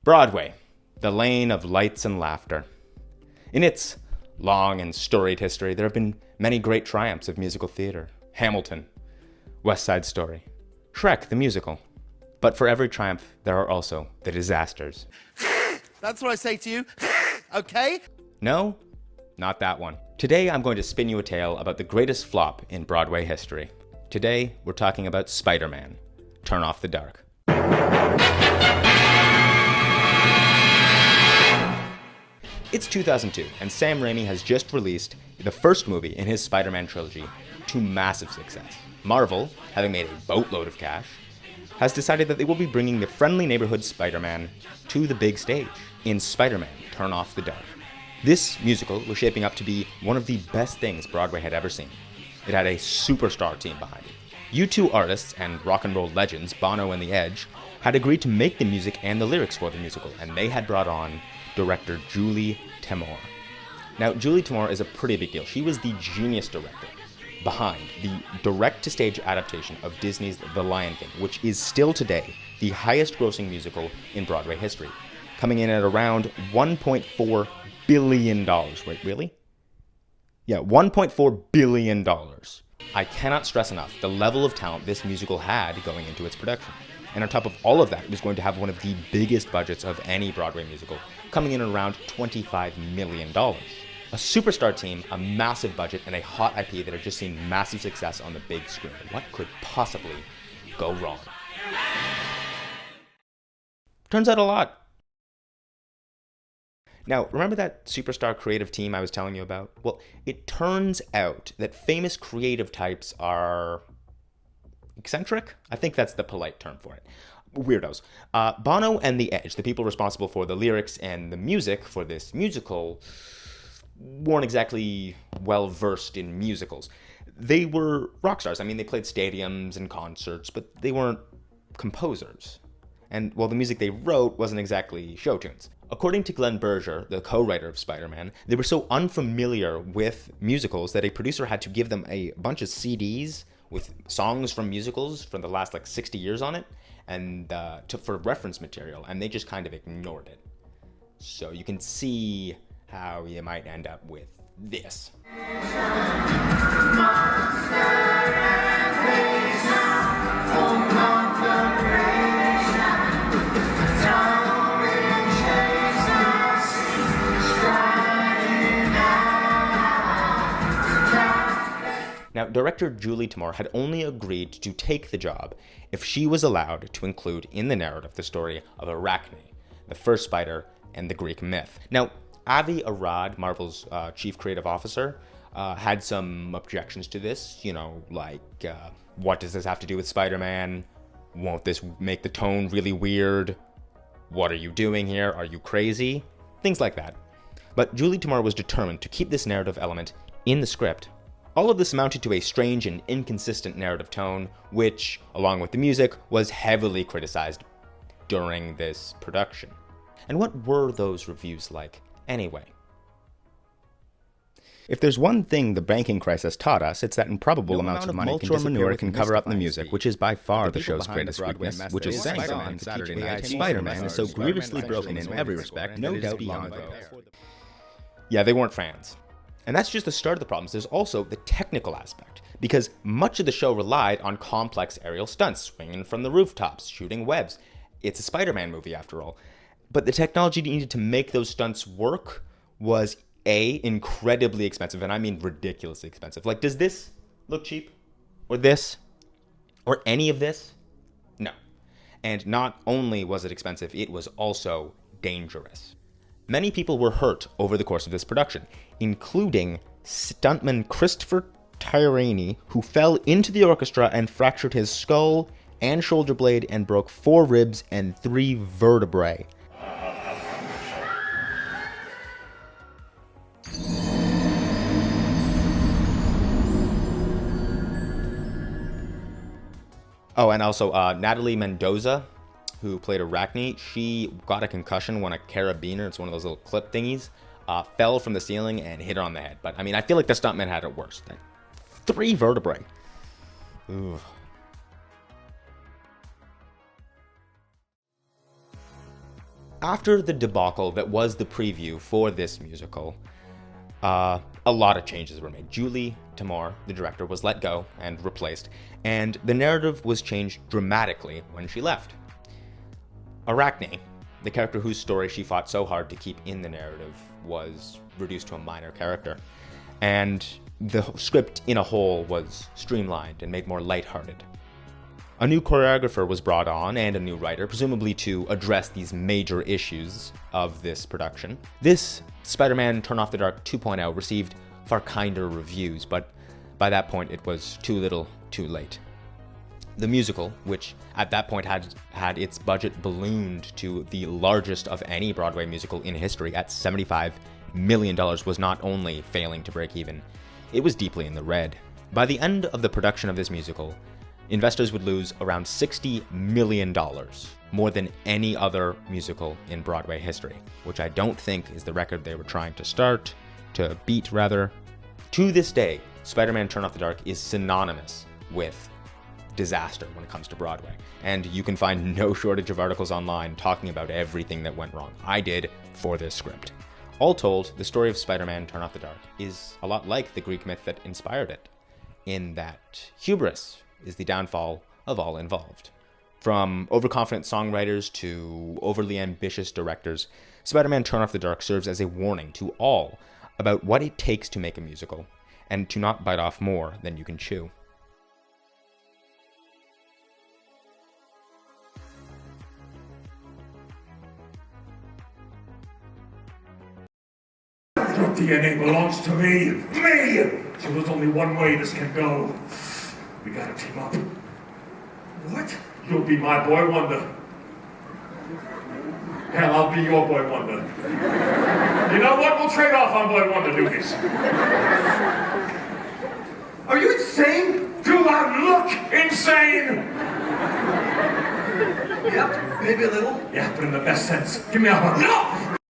Broadway, the lane of lights and laughter. In its long and storied history, there have been many great triumphs of musical theater. Hamilton, West Side Story, Shrek the musical. But for every triumph, there are also the disasters. That's what I say to you, okay? No, not that one. Today I'm going to spin you a tale about the greatest flop in Broadway history. Today we're talking about Spider-Man. Turn off the dark. It's 2002, and Sam Raimi has just released the first movie in his Spider-Man trilogy to massive success. Marvel, having made a boatload of cash, has decided that they will be bringing the friendly neighborhood Spider-Man to the big stage in Spider-Man: Turn Off the Dark. This musical was shaping up to be one of the best things Broadway had ever seen. It had a superstar team behind it. U2 artists and rock and roll legends Bono and The Edge had agreed to make the music and the lyrics for the musical, and they had brought on director Julie Taymor. Now, Julie Taymor is a pretty big deal. She was the genius director behind the direct-to-stage adaptation of Disney's The Lion King, which is still today the highest-grossing musical in Broadway history, coming in at around $1.4 billion. Wait, really? Yeah, $1.4 billion. I cannot stress enough the level of talent this musical had going into its production. And on top of all of that, it was going to have one of the biggest budgets of any Broadway musical, coming in at around $25 million. A superstar team, a massive budget, and a hot IP that had just seen massive success on the big screen. What could possibly go wrong? Turns out a lot. Now, remember that superstar creative team I was telling you about? Well, it turns out that famous creative types are eccentric? I think that's the polite term for it. Weirdos. Bono and The Edge, the people responsible for the lyrics and the music for this musical, weren't exactly well-versed in musicals. They were rock stars. I mean, they played stadiums and concerts, but they weren't composers. And, well, the music they wrote wasn't exactly show tunes. According to Glenn Berger, the co-writer of Spider-Man, they were so unfamiliar with musicals that a producer had to give them a bunch of CDs with songs from musicals from the last 60 years on it, and for reference material, and they just kind of ignored it. So you can see how you might end up with this. Now, director Julie Taymor had only agreed to take the job if she was allowed to include in the narrative the story of Arachne, the first spider, and the Greek myth. Now, Avi Arad, Marvel's chief creative officer, had some objections to this, what does this have to do with Spider-Man? Won't this make the tone really weird? What are you doing here? Are you crazy? Things like that. But Julie Taymor was determined to keep this narrative element in the script. All of this amounted to a strange and inconsistent narrative tone, which, along with the music, was heavily criticized during this production. And what were those reviews like, anyway? If there's one thing the banking crisis taught us, it's that improbable amounts of money or manure can cover up the music, which is by far the show's greatest weakness, which is saying so on Saturday Night. Spider-Man is so grievously broken in every respect, no doubt beyond growth. Yeah, they weren't fans. And that's just the start of the problems. There's also the technical aspect, because much of the show relied on complex aerial stunts, swinging from the rooftops, shooting webs. It's a Spider-Man movie, after all. But the technology needed to make those stunts work was incredibly expensive, and I mean ridiculously expensive. Does this look cheap? Or this? Or any of this? No. And not only was it expensive, it was also dangerous. Many people were hurt over the course of this production, including stuntman Christopher Tyrrani, who fell into the orchestra and fractured his skull and shoulder blade and broke 4 ribs and 3 vertebrae. Oh, and also Natalie Mendoza, who played Arachne, she got a concussion when a carabiner, it's one of those little clip thingies, fell from the ceiling and hit her on the head. But, I feel like the stuntman had it worse. 3 vertebrae. Ooh. after the debacle that was the preview for this musical, a lot of changes were made. Julie Taymor, the director, was let go and replaced, and the narrative was changed dramatically when she left. Arachne, the character whose story she fought so hard to keep in the narrative, was reduced to a minor character, and the script in a whole was streamlined and made more lighthearted. A new choreographer was brought on and a new writer, presumably to address these major issues of this production. This Spider-Man Turn Off the Dark 2.0 received far kinder reviews, but by that point it was too little, too late. The musical, which at that point had its budget ballooned to the largest of any Broadway musical in history at $75 million, was not only failing to break even, it was deeply in the red. By the end of the production of this musical, investors would lose around $60 million, more than any other musical in Broadway history, which I don't think is the record they were trying to beat rather. To this day, Spider-Man Turn Off the Dark is synonymous with disaster when it comes to Broadway, and you can find no shortage of articles online talking about everything that went wrong. I did for this script. All told, the story of Spider-Man Turn Off the Dark is a lot like the Greek myth that inspired it, in that hubris is the downfall of all involved. From overconfident songwriters to overly ambitious directors, Spider-Man Turn Off the Dark serves as a warning to all about what it takes to make a musical, and to not bite off more than you can chew. Your DNA belongs to me! Me! So there's only one way this can go. We gotta team up. What? You'll be my boy wonder. Hell, I'll be your boy wonder. You know what? We'll trade off on boy wonder duties. Are you insane? Do I look insane? Yep, maybe a little. Yeah, but in the best sense. Give me a hug. No!